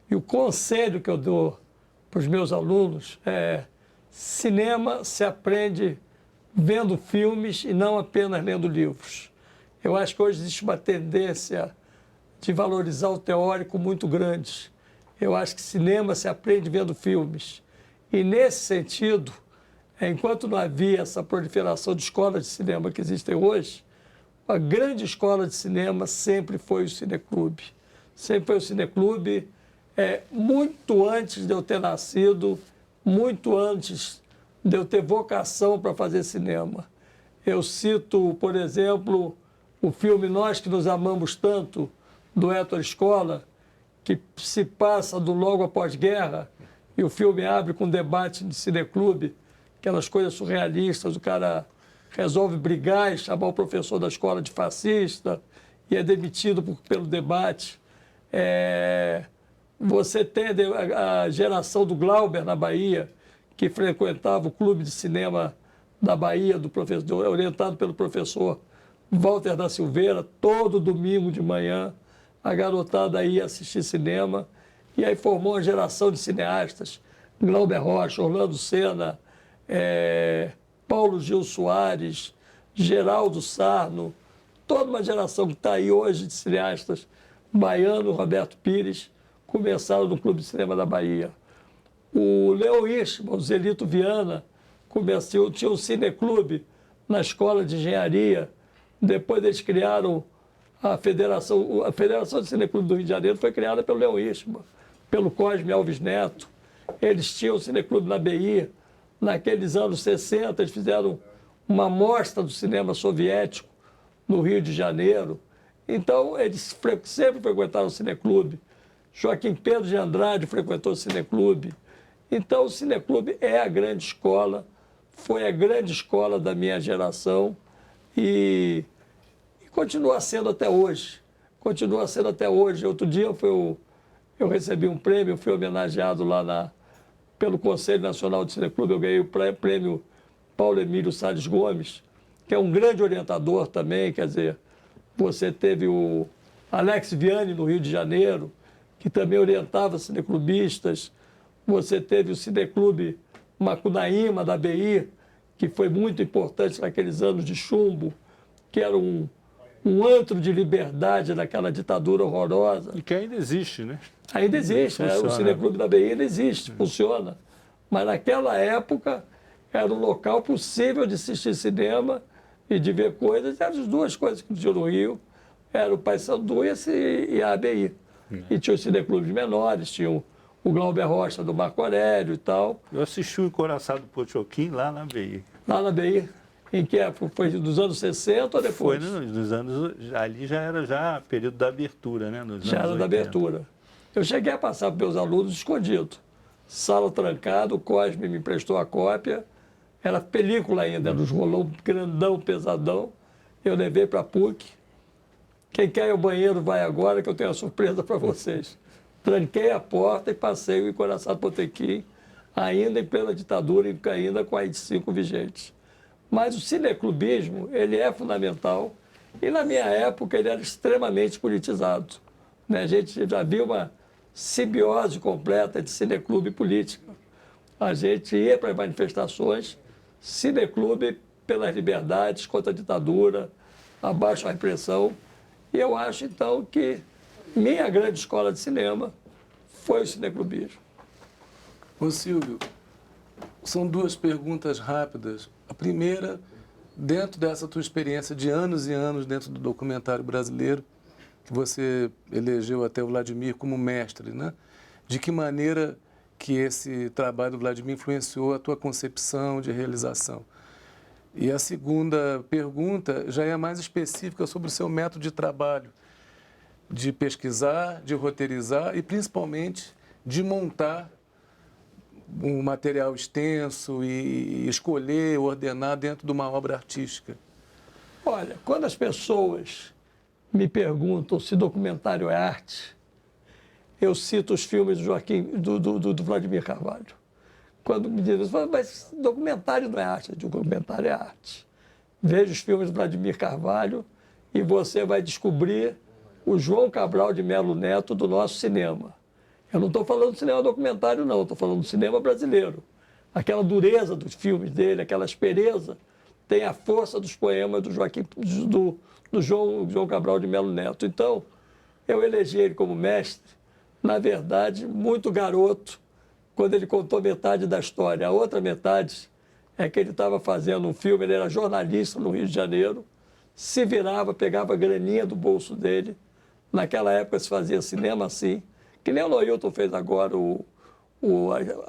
E: E o conselho que eu dou para os meus alunos é: cinema se aprende vendo filmes e não apenas lendo livros. Eu acho que hoje existe uma tendência de valorizar o teórico muito grande. Eu acho que cinema se aprende vendo filmes. E nesse sentido, enquanto não havia essa proliferação de escolas de cinema que existem hoje, a grande escola de cinema sempre foi o Cineclube. Sempre foi o Cineclube, muito antes de eu ter nascido, muito antes de eu ter vocação para fazer cinema. Eu cito, por exemplo, o filme Nós Que Nos Amamos Tanto, do Héctor Escola, que se passa do logo após guerra, e o filme abre com um debate de cineclube, aquelas coisas surrealistas, o cara resolve brigar e chamar o professor da escola de fascista e é demitido pelo debate. Você tem a geração do Glauber na Bahia, que frequentava o clube de cinema da Bahia, orientado pelo professor Walter da Silveira. Todo domingo de manhã a garotada ia assistir cinema, e aí formou uma geração de cineastas: Glauber Rocha, Orlando Senna, Paulo Gil Soares, Geraldo Sarno, toda uma geração que está aí hoje de cineastas, Baiano, Roberto Pires, começaram no Clube de Cinema da Bahia. O Leo Ishmael, o Zelito Viana, tinha um cineclube na Escola de Engenharia. Depois eles criaram a Federação de Cineclube do Rio de Janeiro, foi criada pelo Leo Ishmael, pelo Cosme Alves Neto. Eles tinham o cineclube na BI. Naqueles anos 60, eles fizeram uma mostra do cinema soviético no Rio de Janeiro. Então, eles sempre frequentaram o cineclube. Joaquim Pedro de Andrade frequentou o cineclube. Então, o cineclube é a grande escola, foi a grande escola da minha geração e continua sendo até hoje. Continua sendo até hoje. Outro dia eu recebi um prêmio, fui homenageado lá pelo Conselho Nacional de Cineclube. Eu ganhei o prêmio Paulo Emílio Salles Gomes, que é um grande orientador também. Quer dizer, você teve o Alex Vianney no Rio de Janeiro, que também orientava cineclubistas. Você teve o Cineclube Macunaíma, da BI, que foi muito importante naqueles anos de chumbo. que era um antro de liberdade naquela ditadura horrorosa.
A: E que ainda existe, né?
E: Ainda existe, o Cineclube da BI ainda existe, funciona. Mas naquela época era um local possível de assistir cinema e de ver coisas. Eram as duas coisas que tinha no Rio, era o Paissandu e a ABI. E tinha os cineclubes menores, tinha o Glauber Rocha do Marco Aurélio e tal.
A: Eu assisti o Encoraçado Potioquim lá na BI.
E: Lá na BI, em que foi dos anos 60 ou depois?
A: Foi nos anos... Ali já era período da abertura, né?
E: Já era da abertura. Eu cheguei a passar para meus alunos escondido. Sala trancada, o Cosme me emprestou a cópia. Era película ainda, era uns rolão grandão, pesadão. Eu levei para a PUC. Quem quer ir ao banheiro vai agora, que eu tenho uma surpresa para vocês. Tranquei a porta e passei o Encoraçado Potemkin, ainda em plena ditadura, ainda com a AI-5 vigente. Mas o cineclubismo, ele é fundamental. E na minha época ele era extremamente politizado. A gente já viu uma simbiose completa de cineclube e política. A gente ia para as manifestações, cineclube pelas liberdades, contra a ditadura, abaixo a repressão. E eu acho, então, que minha grande escola de cinema foi o cineclubismo.
G: Ô Silvio, são duas perguntas rápidas. A primeira, dentro dessa tua experiência de anos e anos dentro do documentário brasileiro, que você elegeu até o Vladimir como mestre, né? De que maneira que esse trabalho do Vladimir influenciou a tua concepção de realização? E a segunda pergunta já é mais específica sobre o seu método de trabalho, de pesquisar, de roteirizar e principalmente de montar um material extenso e escolher, ordenar dentro de uma obra artística.
E: Olha, quando as pessoas me perguntam se documentário é arte, eu cito os filmes do Vladimir Carvalho. Quando me dizem, mas documentário não é arte, documentário é arte. Veja os filmes do Vladimir Carvalho e você vai descobrir o João Cabral de Melo Neto do nosso cinema. Eu não estou falando de cinema documentário, não, estou falando do cinema brasileiro. Aquela dureza dos filmes dele, aquela aspereza, tem a força dos poemas do João Cabral de Melo Neto. Então, eu elegi ele como mestre, na verdade, muito garoto, quando ele contou metade da história. A outra metade é que ele estava fazendo um filme, ele era jornalista no Rio de Janeiro, se virava, pegava a graninha do bolso dele. Naquela época se fazia cinema assim, que nem o Noilton fez agora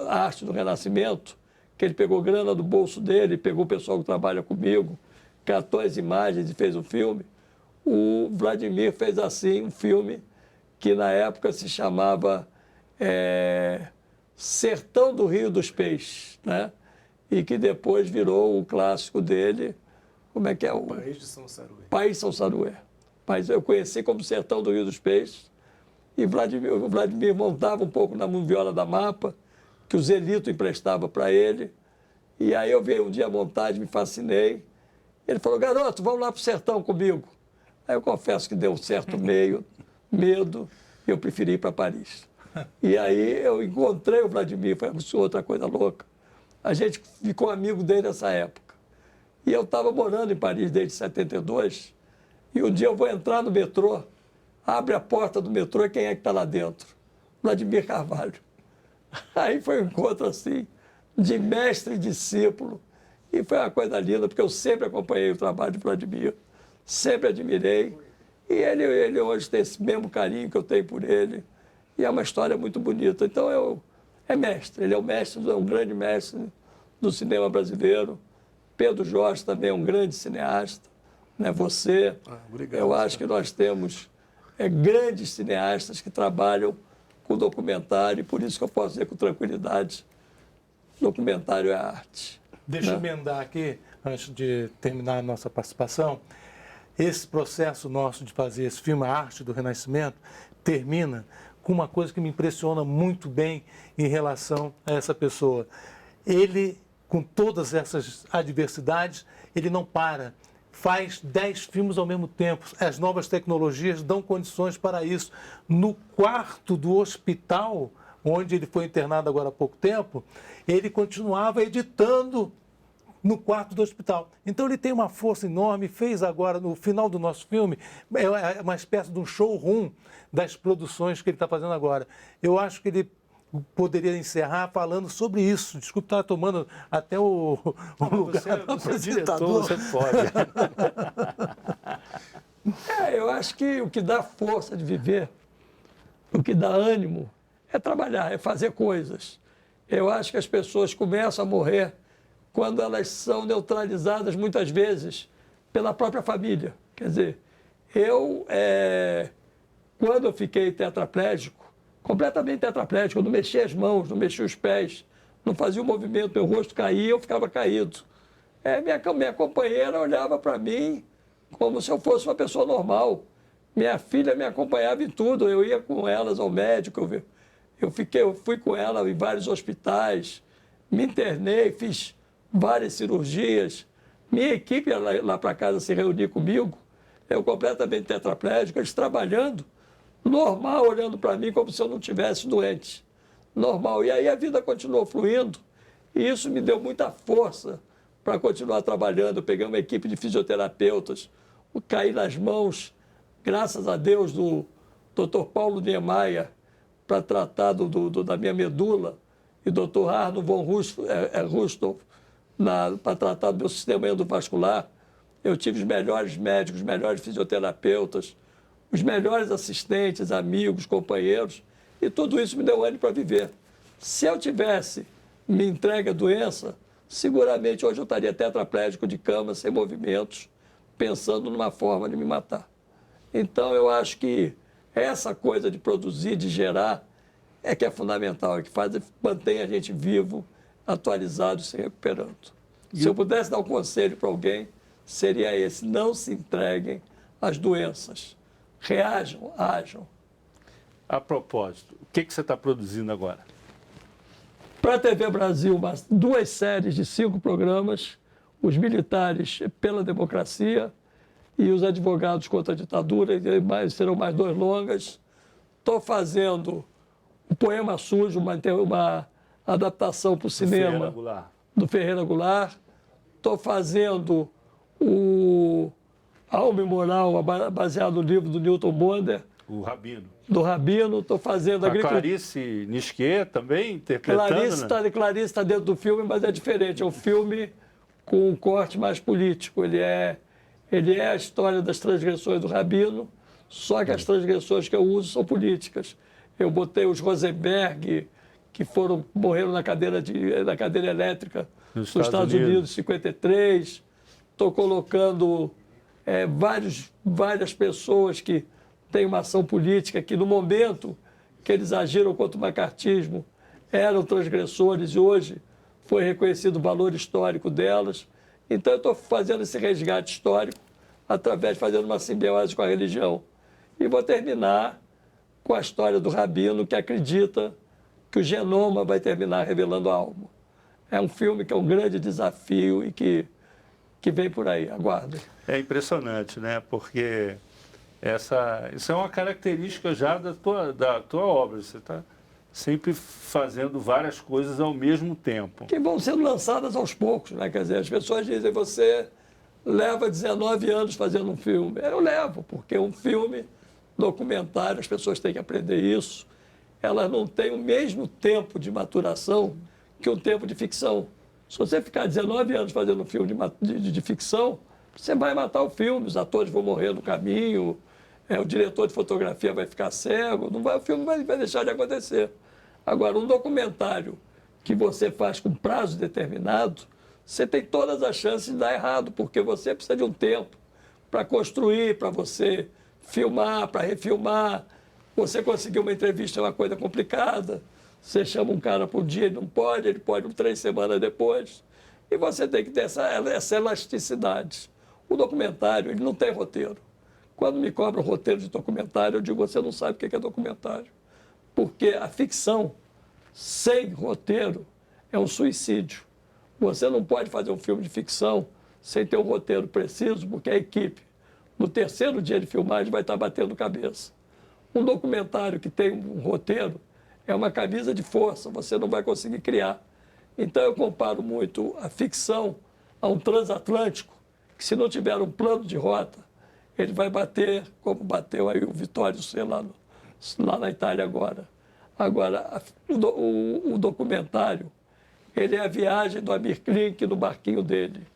E: a arte do Renascimento, que ele pegou grana do bolso dele, pegou o pessoal que trabalha comigo, catou as imagens e fez o filme. O Vladimir fez assim um filme que na época se chamava Sertão do Rio dos Peixes, né? E que depois virou o clássico dele, como é que é? O
G: País de São Saruê.
E: País de São Saruê. Mas eu conheci como Sertão do Rio dos Peixes. E o Vladimir montava um pouco na viola da Mapa, que o Zelito emprestava para ele. E aí eu vi um dia a montagem, me fascinei. Ele falou, garoto, vamos lá para o sertão comigo. Aí eu confesso que deu um certo medo, e eu preferi ir para Paris. E aí eu encontrei o Vladimir, foi outra coisa louca. A gente ficou amigo dele nessa época. E eu estava morando em Paris desde 72, e um dia eu vou entrar no metrô, abre a porta do metrô e quem é que está lá dentro? Vladimir Carvalho. Aí foi um encontro assim, de mestre e discípulo, e foi uma coisa linda, porque eu sempre acompanhei o trabalho de Vladimir, sempre admirei, e ele hoje tem esse mesmo carinho que eu tenho por ele, e é uma história muito bonita. Então, é mestre, ele é um grande mestre do cinema brasileiro. Pedro Jorge também é um grande cineasta, né? Você,
G: obrigado,
E: eu acho que nós temos grandes cineastas que trabalham com documentário, e por isso que eu posso dizer com tranquilidade, documentário é arte.
F: Deixa eu emendar aqui, antes de terminar a nossa participação. Esse processo nosso de fazer esse filme, A Arte do Renascimento, termina com uma coisa que me impressiona muito bem em relação a essa pessoa. Ele, com todas essas adversidades, ele não para. Faz 10 filmes ao mesmo tempo. As novas tecnologias dão condições para isso. No quarto do hospital, onde ele foi internado agora há pouco tempo, ele continuava editando no quarto do hospital. Então ele tem uma força enorme, fez agora, no final do nosso filme, é uma espécie de um showroom das produções que ele está fazendo agora. Eu acho que ele poderia encerrar falando sobre isso. Desculpe estar tomando até o lugar do apresentador.
A: Você pode.
E: Eu acho que o que dá força de viver, o que dá ânimo, é trabalhar, é fazer coisas. Eu acho que as pessoas começam a morrer quando elas são neutralizadas, muitas vezes, pela própria família. Quer dizer, quando eu fiquei tetraplégico, completamente tetraplégico, eu não mexia as mãos, não mexia os pés, não fazia o movimento, meu rosto caía, eu ficava caído. Minha companheira olhava para mim como se eu fosse uma pessoa normal. Minha filha me acompanhava em tudo, eu ia com elas ao médico, eu fui com ela em vários hospitais, me internei, fiz várias cirurgias. Minha equipe ia lá para casa se reunir comigo, eu completamente tetraplégico, eles trabalhando, normal, olhando para mim como se eu não estivesse doente. Normal. E aí a vida continuou fluindo e isso me deu muita força para continuar trabalhando. Eu peguei uma equipe de fisioterapeutas, caí nas mãos, graças a Deus, do Dr. Paulo Niemeyer, para tratar da minha medula, e Dr. Arno von Rustov, para tratar do meu sistema endovascular. Eu tive os melhores médicos, os melhores fisioterapeutas, os melhores assistentes, amigos, companheiros, e tudo isso me deu ânimo para viver. Se eu tivesse me entregue à doença, seguramente hoje eu estaria tetraplégico de cama, sem movimentos, pensando numa forma de me matar. Então, eu acho que essa coisa de produzir, de gerar, é que é fundamental, é que mantém a gente vivo, atualizado, se recuperando. Se eu pudesse dar um conselho para alguém, seria esse: não se entreguem às doenças. Reajam, ajam.
A: A propósito, o que você está produzindo agora?
E: Para a TV Brasil, 2 séries de 5 programas, Os Militares pela Democracia e Os Advogados contra a Ditadura, serão mais 2 longas. Estou fazendo o Poema Sujo, uma adaptação para o cinema do Ferreira Goulart. Estou fazendo o Alma e Moral, baseado no livro do Newton Bonder.
A: O Rabino.
E: Do Rabino. Estou fazendo...
A: A Clarice Nisquet também interpretando,
E: Clarice está dentro do filme, mas é diferente. É um filme com um corte mais político. Ele é a história das transgressões do Rabino, só que as transgressões que eu uso são políticas. Eu botei os Rosenberg, que morreram na cadeira elétrica nos Estados Unidos em 53. Estou colocando várias pessoas que têm uma ação política que, no momento que eles agiram contra o macartismo, eram transgressores e hoje foi reconhecido o valor histórico delas. Então, eu estou fazendo esse resgate histórico através de fazendo uma simbiose com a religião. E vou terminar com a história do Rabino, que acredita que o genoma vai terminar revelando a alma. É um filme que é um grande desafio e que vem por aí. Aguardem.
A: É impressionante, né? Porque isso é uma característica já da tua obra. Você está sempre fazendo várias coisas ao mesmo tempo.
E: Que vão sendo lançadas aos poucos, né? Quer dizer, as pessoas dizem: você leva 19 anos fazendo um filme. Eu levo, porque um filme documentário, as pessoas têm que aprender isso, elas não têm o mesmo tempo de maturação que um tempo de ficção. Se você ficar 19 anos fazendo um filme de ficção, você vai matar o filme, os atores vão morrer no caminho, o diretor de fotografia vai ficar cego, o filme vai deixar de acontecer. Agora, um documentário que você faz com prazo determinado, você tem todas as chances de dar errado, porque você precisa de um tempo para construir, para você filmar, para refilmar. Você conseguir uma entrevista é uma coisa complicada. Você chama um cara por dia, ele pode 3 semanas depois. E você tem que ter essa elasticidade. O documentário, ele não tem roteiro. Quando me cobram roteiro de documentário, eu digo: você não sabe o que é documentário. Porque a ficção, sem roteiro, é um suicídio. Você não pode fazer um filme de ficção sem ter um roteiro preciso, porque a equipe, no 3º dia de filmagem, vai estar batendo cabeça. Um documentário que tem um roteiro é uma camisa de força, você não vai conseguir criar. Então, eu comparo muito a ficção a um transatlântico, que se não tiver um plano de rota, ele vai bater como bateu aí o Vittorio C lá na Itália agora. Agora, o documentário, ele é a viagem do Amir Klink no barquinho dele.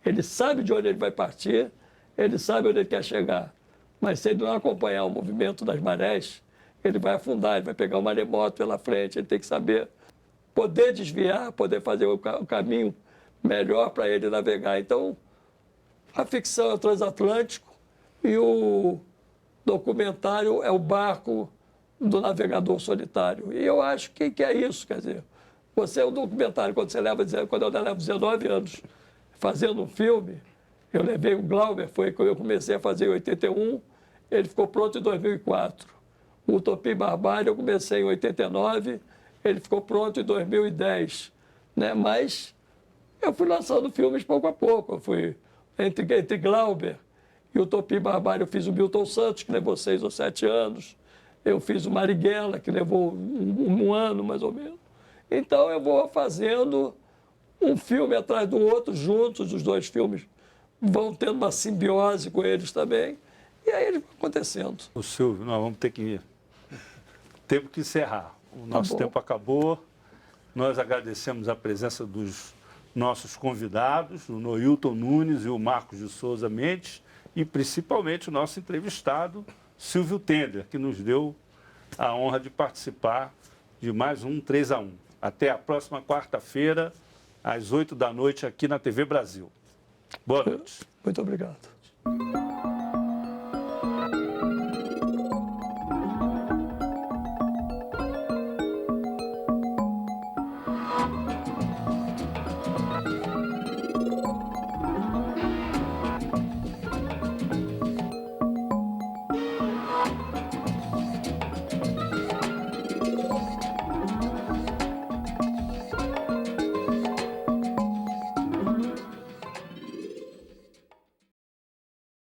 E: Ele sabe de onde ele vai partir, ele sabe onde ele quer chegar. Mas se ele não acompanhar o movimento das marés, ele vai afundar, ele vai pegar um maremoto pela frente, ele tem que saber poder desviar, poder fazer o caminho melhor para ele navegar. Então, a ficção é o transatlântico e o documentário é o barco do navegador solitário. E eu acho que é isso, quer dizer, você é um documentário, quando eu levo 19 anos fazendo um filme, eu levei o Glauber, foi quando eu comecei a fazer em 81, ele ficou pronto em 2004. O Utopia e Barbárie eu comecei em 89, ele ficou pronto em 2010. Né? Mas eu fui lançando filmes pouco a pouco. Eu fui entre Glauber e Utopia e Barbárie, eu fiz o Milton Santos, que levou 6 ou 7 anos. Eu fiz o Marighella, que levou um ano, mais ou menos. Então, eu vou fazendo um filme atrás do outro, juntos, os dois filmes vão tendo uma simbiose com eles também, e aí eles vão acontecendo.
A: O Silvio, nós vamos ter que encerrar. O nosso tempo acabou. Nós agradecemos a presença dos nossos convidados, o Noilton Nunes e o Marcos de Souza Mendes, e principalmente o nosso entrevistado, Silvio Tendler, que nos deu a honra de participar de mais um 3 a 1. Até a próxima quarta-feira, às 8 da noite, aqui na TV Brasil. Boa noite.
E: Muito obrigado.